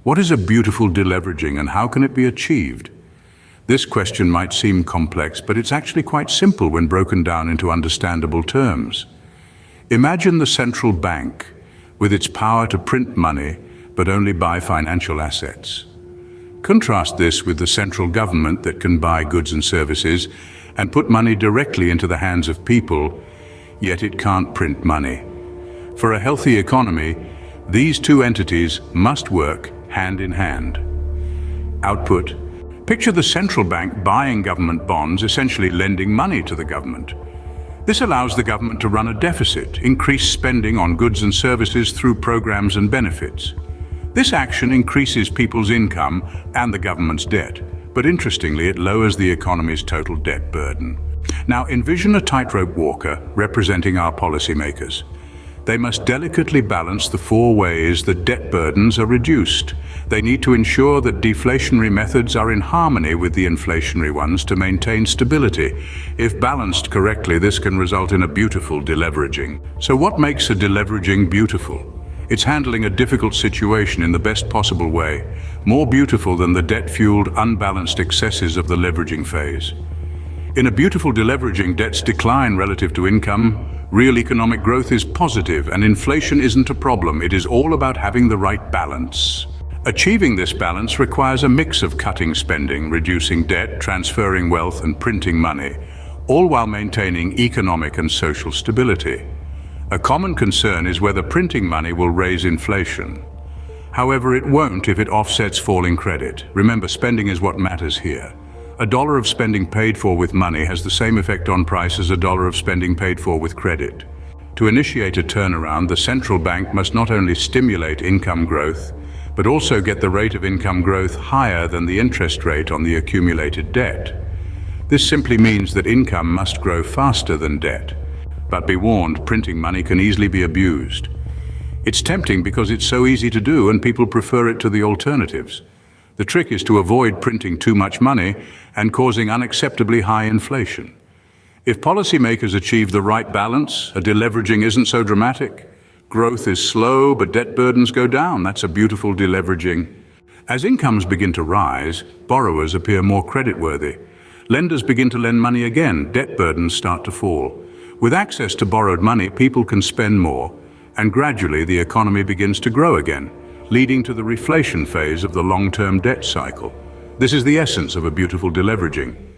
What is a beautiful deleveraging and how can it be achieved? This question might seem complex, but it's actually quite simple when broken down into understandable terms. Imagine the central bank with its power to print money, but only buy financial assets. Contrast this with the central government that can buy goods and services and put money directly into the hands of people, yet it can't print money. For a healthy economy, these two entities must work hand in hand. Output. Picture the central bank buying government bonds, essentially lending money to the government. This allows the government to run a deficit, increase spending on goods and services through programs and benefits. This action increases people's income and the government's debt, but interestingly, it lowers the economy's total debt burden. Now envision a tightrope walker representing our policymakers. They must delicately balance the four ways that debt burdens are reduced. They need to ensure that deflationary methods are in harmony with the inflationary ones to maintain stability. If balanced correctly, this can result in a beautiful deleveraging. So what makes a deleveraging beautiful? It's handling a difficult situation in the best possible way, more beautiful than the debt-fueled, unbalanced excesses of the leveraging phase. In a beautiful deleveraging, debts decline relative to income, real economic growth is positive, and inflation isn't a problem. It is all about having the right balance. Achieving this balance requires a mix of cutting spending, reducing debt, transferring wealth, and printing money, all while maintaining economic and social stability. A common concern is whether printing money will raise inflation. However, it won't if it offsets falling credit. Remember, spending is what matters here. A dollar of spending paid for with money has the same effect on price as a dollar of spending paid for with credit. To initiate a turnaround, the central bank must not only stimulate income growth, but also get the rate of income growth higher than the interest rate on the accumulated debt. This simply means that income must grow faster than debt. But be warned, printing money can easily be abused. It's tempting because it's so easy to do and people prefer it to the alternatives. The trick is to avoid printing too much money and causing unacceptably high inflation. If policymakers achieve the right balance, a deleveraging isn't so dramatic. Growth is slow, but debt burdens go down. That's a beautiful deleveraging. As incomes begin to rise, borrowers appear more creditworthy. Lenders begin to lend money again, debt burdens start to fall. With access to borrowed money, people can spend more, and gradually the economy begins to grow again, leading to the reflation phase of the long-term debt cycle. This is the essence of a beautiful deleveraging.